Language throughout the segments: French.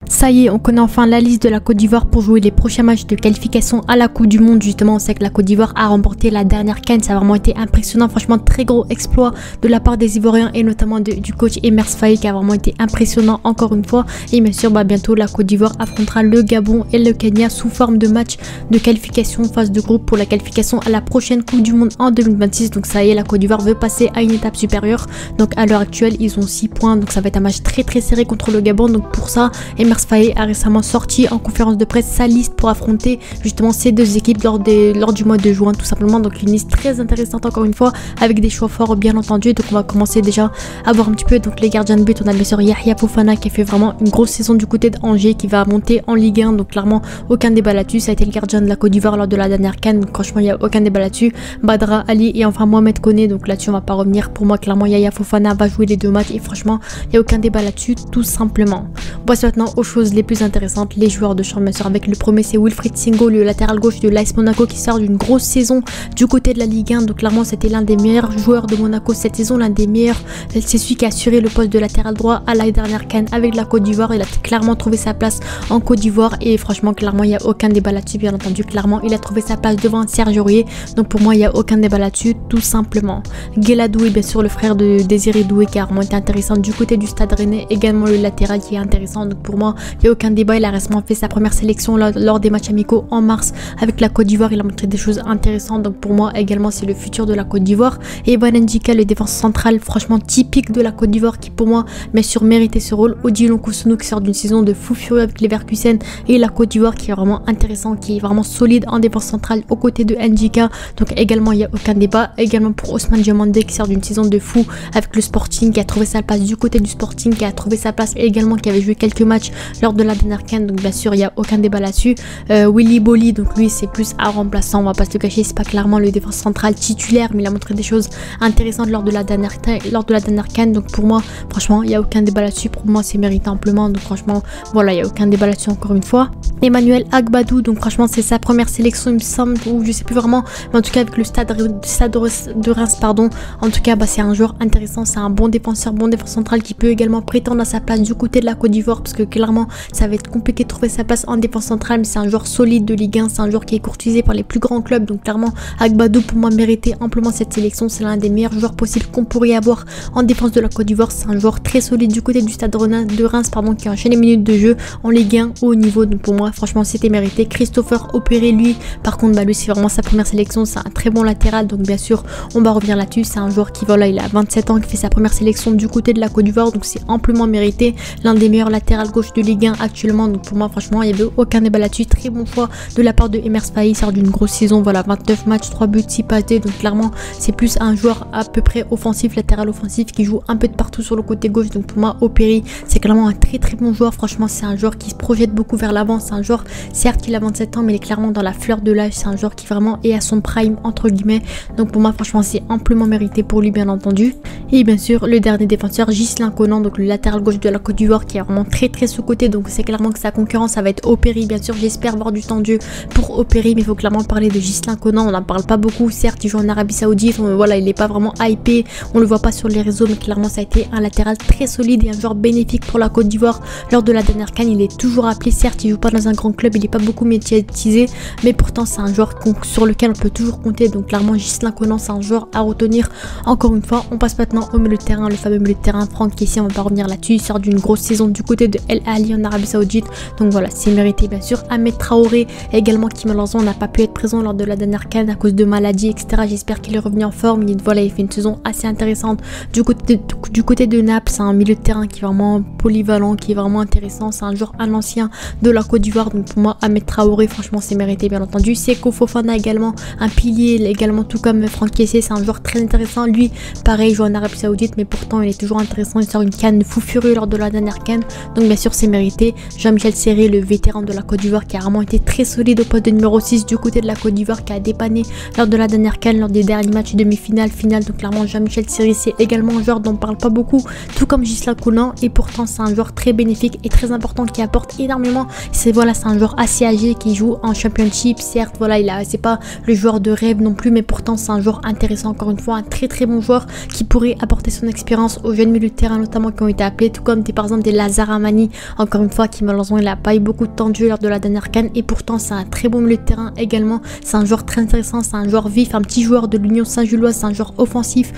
Ça y est, on connaît enfin la liste de la Côte d'Ivoire pour jouer les prochains matchs de qualification à la Coupe du Monde. Justement, on sait que la Côte d'Ivoire a remporté la dernière CAN. Ça a vraiment été impressionnant. Franchement, très gros exploit de la part des Ivoiriens et notamment du coach Emers Faé qui a vraiment été impressionnant encore une fois. Et bien sûr, bientôt la Côte d'Ivoire affrontera le Gabon et le Kenya sous forme de match de qualification phase de groupe pour la qualification à la prochaine Coupe du Monde en 2026. Donc ça y est, la Côte d'Ivoire veut passer à une étape supérieure. Donc à l'heure actuelle, ils ont 6 points. Donc ça va être un match très serré contre le Gabon. Donc pour ça, Emers Faé a récemment sorti en conférence de presse sa liste pour affronter justement ces deux équipes lors du mois de juin tout simplement. Donc une liste très intéressante encore une fois avec des choix forts bien entendu. Donc on va commencer déjà à voir un petit peu donc les gardiens de but. On a bien sûr Yahya Fofana qui a fait vraiment une grosse saison du côté d'Angers, qui va monter en Ligue 1. Donc clairement aucun débat là-dessus. Ça a été le gardien de la Côte d'Ivoire lors de la dernière CAN. Donc franchement il n'y a aucun débat là-dessus. Badra Ali et enfin Mohamed Koné. Donc là-dessus on va pas revenir. Pour moi clairement Yahya Fofana va jouer les deux matchs et franchement il n'y a aucun débat là-dessus tout simplement. On passe maintenant aux choses les plus intéressantes, les joueurs de champ. Bien sûr avec le premier c'est Wilfried Singo, le latéral gauche de l'AS Monaco qui sort d'une grosse saison du côté de la Ligue 1. Donc clairement c'était l'un des meilleurs joueurs de Monaco cette saison, l'un des meilleurs. C'est celui qui a assuré le poste de latéral droit à la dernière CAN avec la Côte d'Ivoire. Il a clairement trouvé sa place en Côte d'Ivoire et franchement clairement il n'y a aucun débat là-dessus. Bien entendu clairement il a trouvé sa place devant Serge Aurier. Donc pour moi il n'y a aucun débat là-dessus tout simplement. Guela Doué, bien sûr le frère de Désiré Doué qui a vraiment été intéressant du côté du Stade Rennais, également le latéral qui est intéressant. Donc pour moi il n'y a aucun débat. Il a récemment fait sa première sélection lors des matchs amicaux en mars avec la Côte d'Ivoire. Il a montré des choses intéressantes. Donc pour moi également c'est le futur de la Côte d'Ivoire. Et Evan Ndjika, le défenseur central franchement typique de la Côte d'Ivoire qui pour moi bien sûr méritait ce rôle. Odilon Kousounou qui sort d'une saison de fou furieux avec Leverkusen et la Côte d'Ivoire qui est vraiment intéressant, qui est vraiment solide en défense centrale aux côtés de Ndjika. Donc également il n'y a aucun débat. Également pour Ousmane Diomandé qui sort d'une saison de fou avec le Sporting, qui a trouvé sa place du côté du Sporting, qui a trouvé sa place également, qui avait joué quelques matchs lors de la dernière CAN. Donc bien sûr il n'y a aucun débat là-dessus. Willy Boli, donc lui c'est plus un remplaçant, on va pas se le cacher, c'est pas clairement le défenseur central titulaire, mais il a montré des choses intéressantes lors de la dernière CAN. Donc pour moi franchement il n'y a aucun débat là-dessus. Pour moi c'est mérité amplement. Donc franchement voilà, il n'y a aucun débat là-dessus encore une fois. Emmanuel Agbadou, donc franchement c'est sa première sélection il me semble, ou je sais plus vraiment, mais en tout cas avec le stade de Reims pardon. En tout cas c'est un joueur intéressant, c'est un bon défenseur central qui peut également prétendre à sa place du côté de la Côte d'Ivoire, parce que clairement ça va être compliqué de trouver sa place en défense centrale. Mais c'est un joueur solide de Ligue 1, c'est un joueur qui est courtisé par les plus grands clubs. Donc clairement Agbadou pour moi méritait amplement cette sélection. C'est l'un des meilleurs joueurs possibles qu'on pourrait avoir en défense de la Côte d'Ivoire. C'est un joueur très solide du côté du stade de Reims pardon, qui a enchaîné les minutes de jeu en Ligue 1 au haut niveau. Donc pour moi franchement c'était mérité. Christopher Opéré, lui par contre lui c'est vraiment sa première sélection, c'est un très bon latéral. Donc bien sûr on va revenir là-dessus. C'est un joueur qui voilà, il a 27 ans, qui fait sa première sélection du côté de la Côte d'Ivoire. Donc c'est amplement mérité, l'un des meilleurs latérales gauche de Ligue 1 actuellement. Donc pour moi franchement il n'y avait aucun débat là-dessus. Très bon choix de la part de Emers Faé, il sort d'une grosse saison, voilà 29 matchs, 3 buts, 6 passes. Donc clairement c'est plus un joueur à peu près offensif, latéral offensif, qui joue un peu de partout sur le côté gauche. Donc pour moi Opéry c'est clairement un très bon joueur. Franchement c'est un joueur qui se projette beaucoup vers l'avant. C'est un joueur, certes il a 27 ans, mais il est clairement dans la fleur de l'âge. C'est un joueur qui vraiment est à son prime entre guillemets. Donc pour moi franchement c'est amplement mérité pour lui bien entendu. Et bien sûr le dernier défenseur Ghislain Conan, donc le latéral gauche de la Côte d'Ivoire, qui est vraiment très sous-côté. Donc c'est clairement que sa concurrence ça va être Opéry. Bien sûr j'espère voir du temps de jeu pour Opéry, mais il faut clairement parler de Ghislain Conan. On n'en parle pas beaucoup, certes il joue en Arabie Saoudite, voilà il n'est pas vraiment hypé, on le voit pas sur les réseaux, mais clairement ça a été un latéral très solide et un joueur bénéfique pour la Côte d'Ivoire lors de la dernière CAN. Il est toujours appelé, certes il joue pas dans un grand club, il n'est pas beaucoup médiatisé, mais pourtant c'est un joueur sur lequel on peut toujours compter. Donc clairement Ghislain Conan c'est un joueur à retenir encore une fois. On passe maintenant au milieu de terrain, le fameux milieu de terrain Franck Kessié, on va pas revenir là-dessus. Il sort d'une grosse saison du côté de El Ahly en Arabie Saoudite, donc voilà c'est mérité. Bien sûr Ahmed Traoré également, qui malheureusement n'a pas pu être présent lors de la dernière CAN à cause de maladies etc. J'espère qu'il est revenu en forme. Il fait une saison assez intéressante du côté de Naples. C'est un milieu de terrain qui est vraiment polyvalent, qui est vraiment intéressant. C'est un joueur à l'ancien de la Côte d'Ivoire. Donc pour moi Ahmed Traoré franchement c'est mérité bien entendu. Seko Fofana également, un pilier également, tout comme Franck Kessié. C'est un joueur très intéressant. Lui pareil il joue en Arabie Saoudite, mais pourtant il est toujours intéressant. Il sort une CAN de fou furieux lors de la dernière CAN, donc bien sûr c'est mérité. Jean-Michel Séré, le vétéran de la Côte d'Ivoire, qui a vraiment été très solide au poste de numéro 6 du côté de la Côte d'Ivoire, qui a dépanné lors de la dernière CAN, lors des derniers matchs demi-finale, finale. Donc clairement Jean-Michel Séré c'est également un joueur dont on parle pas beaucoup, tout comme Ghislain Conan, et pourtant c'est un joueur très bénéfique et très important, qui apporte énormément. C'est un joueur assez âgé qui joue en Championship, certes voilà c'est pas le joueur de rêve non plus, mais pourtant c'est un joueur intéressant encore une fois, un très bon joueur qui pourrait apporter son expérience aux jeunes milieux de terrain notamment qui ont été appelés, tout comme par exemple des Lazare Amani encore une fois, qui malheureusement il a pas eu beaucoup de temps de jeu lors de la dernière CAN, et pourtant c'est un très bon milieu de terrain également. C'est un joueur très intéressant, c'est un joueur vif, un petit joueur de l'Union Saint-Gilloise, c'est un joueur offensif,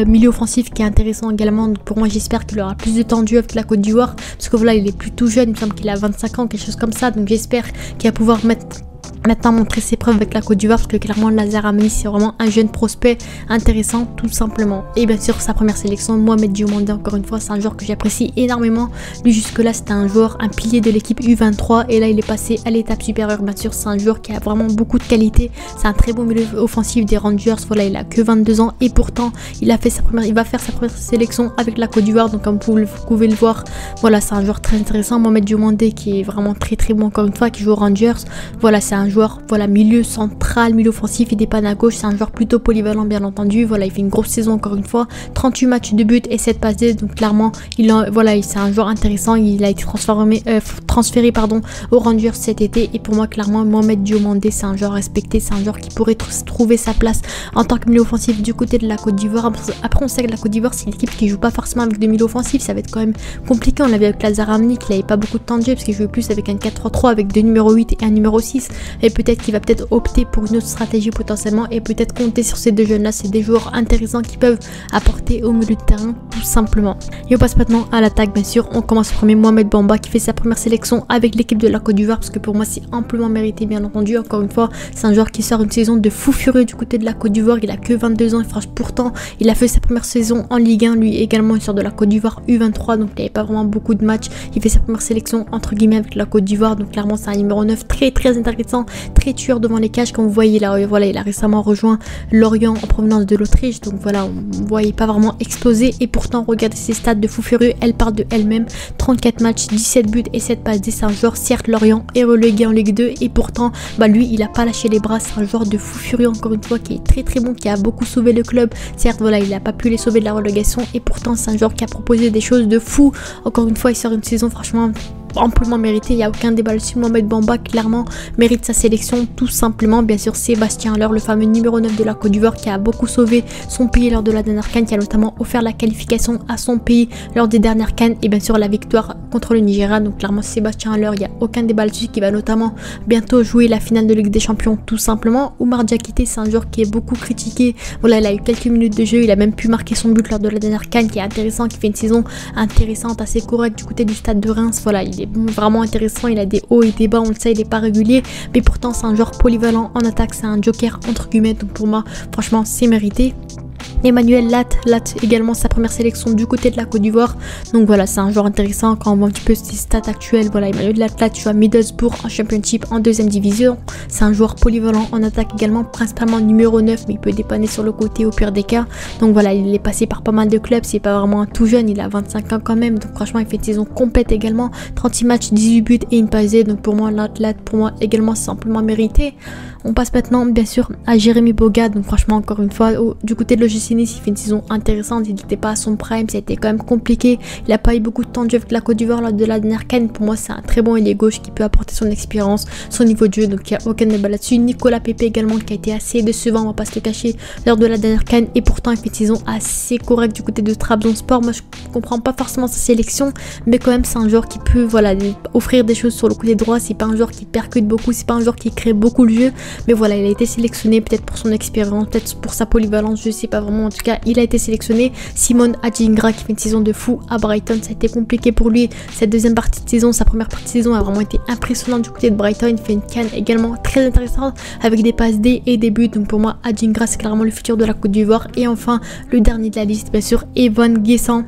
milieu offensif qui est intéressant également. Donc pour moi, j'espère qu'il aura plus de temps de jeu avec la Côte d'Ivoire, parce que voilà, il est plutôt jeune, il me semble qu'il a 25 ans, quelque chose comme ça. Donc j'espère qu'il va pouvoir maintenant montrer ses preuves avec la Côte d'Ivoire, parce que clairement Lazare Ameni c'est vraiment un jeune prospect intéressant tout simplement. Et bien sûr sa première sélection, Mohamed Diomandé, encore une fois c'est un joueur que j'apprécie énormément. Lui jusque là c'était un joueur, un pilier de l'équipe U23, et là il est passé à l'étape supérieure. Bien sûr c'est un joueur qui a vraiment beaucoup de qualité, c'est un très bon milieu offensif des Rangers. Voilà, il a que 22 ans et pourtant il va faire sa première sélection avec la Côte d'Ivoire. Donc comme vous pouvez le voir, voilà, c'est un joueur très intéressant. Mohamed Diomandé qui est vraiment très bon, encore une fois, qui joue aux Rangers. Voilà, c'est un joueur, voilà, milieu central, milieu offensif, il dépanne à gauche, c'est un joueur plutôt polyvalent bien entendu. Voilà, il fait une grosse saison encore une fois, 38 matchs de but et 7 passes D, donc clairement voilà, c'est un joueur intéressant. Il a été transféré aux Rangers cet été, et pour moi clairement Mohamed Diomandé c'est un joueur respecté, c'est un joueur qui pourrait trouver sa place en tant que milieu offensif du côté de la Côte d'Ivoire. Après on sait que la Côte d'Ivoire c'est une équipe qui joue pas forcément avec des milieux offensifs, ça va être quand même compliqué. On l'avait avec Lazare Ameni qui n'avait pas beaucoup de temps de jeu parce qu'il jouait plus avec un 4-3-3 avec deux numéros 8 et un numéro 6, et peut-être qu'il va opter pour une autre stratégie potentiellement, et peut-être compter sur ces deux jeunes là. C'est des joueurs intéressants qui peuvent apporter au milieu de terrain tout simplement. Et on passe maintenant à l'attaque. Bien sûr on commence au premier, Mohamed Bamba qui fait sa première sélection avec l'équipe de la Côte d'Ivoire, parce que pour moi c'est amplement mérité bien entendu. Encore une fois c'est un joueur qui sort une saison de fou furieux du côté de la Côte d'Ivoire, il a que 22 ans et franchement pourtant il a fait sa première saison en Ligue 1. Lui également il sort de la Côte d'Ivoire U23, donc il n'avait pas vraiment beaucoup de matchs. Il fait sa première sélection entre guillemets avec la Côte d'Ivoire, donc clairement c'est un numéro 9 très intéressant, très tueur devant les cages. Comme vous voyez là, voilà, il a récemment rejoint Lorient en provenance de l'Autriche, donc voilà, on ne voyait pas vraiment exploser, et pourtant regardez ses stats de fou furieux, elle parle de elle-même. 34 matchs, 17 buts et 7 passes D. C'est un joueur, certes Lorient est relégué en Ligue 2, et pourtant lui il a pas lâché les bras. C'est un joueur de fou furieux encore une fois, qui est très bon, qui a beaucoup sauvé le club. Certes voilà, il n'a pas pu les sauver de la relégation, et pourtant c'est un joueur qui a proposé des choses de fou. Encore une fois il sort une saison franchement amplement mérité, il n'y a aucun débat dessus. Mohamed Bamba clairement mérite sa sélection tout simplement. Bien sûr Sébastien Haller, le fameux numéro 9 de la Côte d'Ivoire, qui a beaucoup sauvé son pays lors de la dernière CAN, qui a notamment offert la qualification à son pays lors des dernières CAN, et bien sûr la victoire contre le Nigeria. Donc clairement Sébastien Haller, il n'y a aucun débat dessus, qui va notamment bientôt jouer la finale de Ligue des Champions tout simplement. Oumar Diakité, c'est un joueur qui est beaucoup critiqué. Voilà, il a eu quelques minutes de jeu, il a même pu marquer son but lors de la dernière CAN, qui est intéressant, qui fait une saison intéressante, assez correcte du côté du stade de Reims. Voilà, il est vraiment intéressant, il a des hauts et des bas, on le sait, il n'est pas régulier, mais pourtant c'est un joueur polyvalent en attaque, c'est un joker entre guillemets, donc pour moi franchement c'est mérité. Emmanuel Lat également sa première sélection du côté de la Côte d'Ivoire, donc voilà, c'est un joueur intéressant. Quand on voit un petit peu ses stats actuelles, voilà, Emmanuel Lat joue à Middlesbrough en Championship en 2e division. C'est un joueur polyvalent en attaque également, principalement numéro 9, mais il peut dépanner sur le côté au pire des cas. Donc voilà, il est passé par pas mal de clubs, c'est pas vraiment un tout jeune, il a 25 ans quand même, donc franchement il fait une saison complète également, 36 matchs, 18 buts et une passe D. Donc pour moi Lat pour moi également c'est amplement mérité. On passe maintenant bien sûr à Jérémy Boga, donc franchement encore une fois du côté de l'OGC Nice, il fait une saison intéressante, il n'était pas à son prime, ça a été quand même compliqué, il n'a pas eu beaucoup de temps de jeu avec la Côte d'Ivoire lors de la dernière CAN. Pour moi c'est un très bon ailier gauche qui peut apporter son expérience, son niveau de jeu, donc il n'y a aucun débat là-dessus. Nicolas Pepe également, qui a été assez décevant, on va pas se le cacher, lors de la dernière CAN, et pourtant il fait une saison assez correcte du côté de Trabzonspor. Moi je comprends pas forcément sa sélection, mais quand même c'est un joueur qui peut voilà offrir des choses sur le côté droit. C'est pas un joueur qui percute beaucoup, c'est pas un joueur qui crée beaucoup le jeu, mais voilà, il a été sélectionné peut-être pour son expérience, peut-être pour sa polyvalence, je sais pas vraiment, en tout cas il a été sélectionné. Simon Adjingra qui fait une saison de fou à Brighton, ça a été compliqué pour lui cette deuxième partie de saison. Sa première partie de saison a vraiment été impressionnante du côté de Brighton, il fait une CAN également très intéressante avec des passes D et des buts. Donc pour moi Adjingra c'est clairement le futur de la Côte d'Ivoire. Et enfin le dernier de la liste bien sûr, Evan Guessant.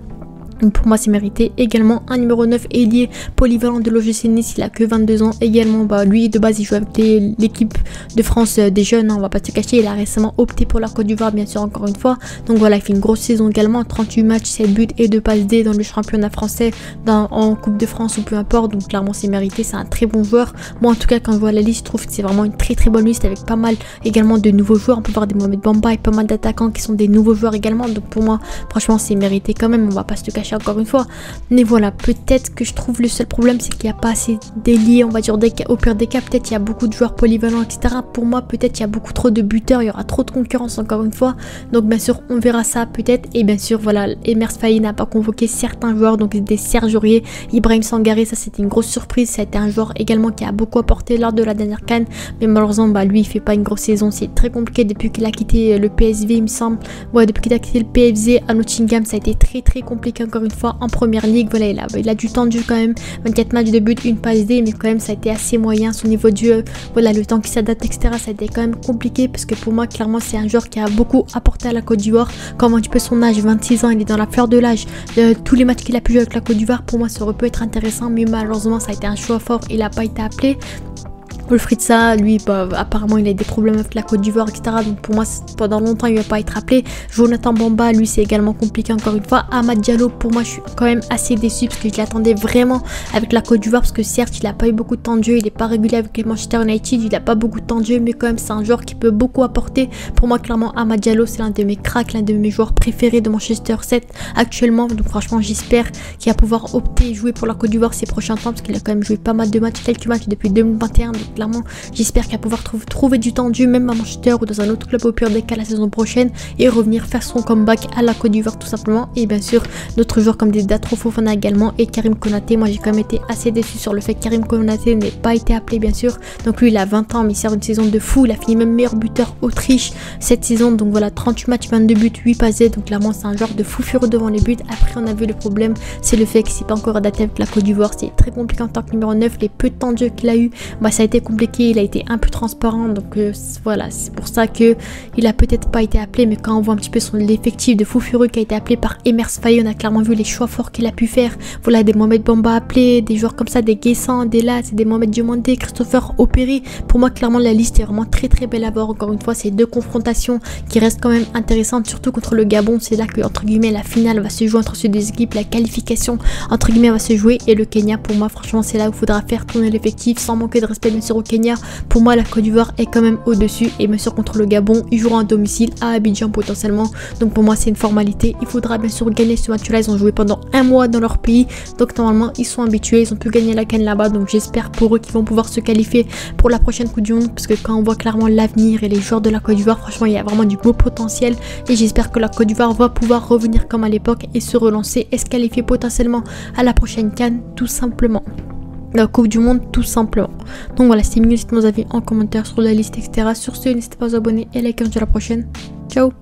Donc pour moi c'est mérité également, un numéro 9 ailier polyvalent de l'OGC Nice, il a que 22 ans également. Lui de base il joue avec l'équipe de France des jeunes, on va pas se cacher, il a récemment opté pour la Côte d'Ivoire bien sûr encore une fois. Donc voilà, il fait une grosse saison également, 38 matchs, 7 buts et 2 passes D dans le championnat français, en Coupe de France ou peu importe. Donc clairement c'est mérité, c'est un très bon joueur. Moi en tout cas quand je vois la liste, je trouve que c'est vraiment une très bonne liste avec pas mal également de nouveaux joueurs. On peut voir des Mohamed Bamba et pas mal d'attaquants qui sont des nouveaux joueurs également. Donc pour moi franchement c'est mérité quand même, on va pas se cacher. cacher encore une fois. Mais voilà, peut-être que je trouve le seul problème c'est qu'il n'y a pas assez d'ailier, on va dire au pire des cas, peut-être il y a beaucoup de joueurs polyvalents, etc. Pour moi, peut-être il y a beaucoup trop de buteurs, il y aura trop de concurrence encore une fois. Donc bien sûr, on verra ça peut-être. Et bien sûr, voilà, Emers Faye n'a pas convoqué certains joueurs, donc des Serge Aurier, Ibrahim Sangaré, ça c'était une grosse surprise. Ça a été un joueur également qui a beaucoup apporté lors de la dernière CAN, mais malheureusement, lui il fait pas une grosse saison, c'est très compliqué depuis qu'il a quitté le PSV, il me semble. Ouais, depuis qu'il a quitté le PSV à Nottingham, ça a été très compliqué encore une fois en première ligue. Voilà, il a du temps de jeu quand même, 24 matchs de but, une passe D, mais quand même ça a été assez moyen son niveau de jeu. Voilà, le temps qu'il s'adapte, etc. Ça a été quand même compliqué parce que pour moi, clairement, c'est un joueur qui a beaucoup apporté à la Côte d'Ivoire. Quand un petit peu son âge, 26 ans, il est dans la fleur de l'âge. Tous les matchs qu'il a pu jouer avec la Côte d'Ivoire, pour moi, ça aurait pu être intéressant, mais malheureusement, ça a été un choix fort. Il n'a pas été appelé. Wilfried Zaha, lui, apparemment, il a des problèmes avec la Côte d'Ivoire, etc. Donc pour moi, pendant longtemps, il ne va pas être appelé. Jonathan Bamba, lui, c'est également compliqué encore une fois. Amad Diallo, pour moi, je suis quand même assez déçu parce que je l'attendais vraiment avec la Côte d'Ivoire parce que certes, il n'a pas eu beaucoup de temps de jeu, il n'est pas régulier avec Manchester United, il n'a pas beaucoup de temps de jeu, mais quand même, c'est un joueur qui peut beaucoup apporter. Pour moi, clairement, Amad Diallo, c'est l'un de mes cracks, l'un de mes joueurs préférés de Manchester 7 actuellement. Donc franchement, j'espère qu'il va pouvoir opter et jouer pour la Côte d'Ivoire ces prochains temps parce qu'il a quand même joué pas mal de matchs, quelques matchs depuis 2021. Donc clairement, j'espère qu'il va pouvoir trouver du temps de jeu même à Manchester ou dans un autre club au pire des cas la saison prochaine et revenir faire son comeback à la Côte d'Ivoire tout simplement. Et bien sûr d'autres joueurs comme des Datro Fofana également et Karim Konaté. Moi j'ai quand même été assez déçu sur le fait que Karim Konaté n'ait pas été appelé bien sûr. Donc lui il a 20 ans mais il sert une saison de fou, il a fini même meilleur buteur Autriche cette saison. Donc voilà, 38 matchs, 22 buts, 8 passés. Donc clairement c'est un joueur de fou furieux devant les buts. Après on a vu le problème, c'est le fait que c'est pas encore adapté avec la Côte d'Ivoire, c'est très compliqué en tant que numéro 9. Les peu de temps de jeu qu'il a eu, ça a été compliqué, il a été un peu transparent, donc voilà, c'est pour ça que il a peut-être pas été appelé. Mais quand on voit un petit peu l'effectif de fou furieux qui a été appelé par Emers Faye, on a clairement vu les choix forts qu'il a pu faire. Voilà, des Mohamed Bamba appelés, des joueurs comme ça, des Guessant, des Latz, des Mohamed Diomandé, Christopher Opéry. Pour moi clairement la liste est vraiment très belle à voir. Encore une fois, c'est deux confrontations qui restent quand même intéressantes, surtout contre le Gabon. C'est là que entre guillemets la finale va se jouer entre ces deux équipes, la qualification entre guillemets va se jouer. Et le Kenya, pour moi franchement c'est là où il faudra faire tourner l'effectif sans manquer de respect bien sûr au Kenya. Pour moi la Côte d'Ivoire est quand même au-dessus et bien sûr contre le Gabon ils joueront à domicile à Abidjan potentiellement, donc pour moi c'est une formalité. Il faudra bien sûr gagner ce match là, ils ont joué pendant un mois dans leur pays donc normalement ils sont habitués, ils ont pu gagner la CAN là-bas, donc j'espère pour eux qu'ils vont pouvoir se qualifier pour la prochaine Coupe du Monde parce que quand on voit clairement l'avenir et les joueurs de la Côte d'Ivoire, franchement il y a vraiment du beau potentiel et j'espère que la Côte d'Ivoire va pouvoir revenir comme à l'époque et se relancer et se qualifier potentiellement à la prochaine CAN tout simplement, la Coupe du Monde tout simplement. Donc voilà, c'était mignon, dites-moi vos avis en commentaire sur la liste etc. Sur ce, n'hésitez pas à vous abonner et à liker, à la prochaine. Ciao.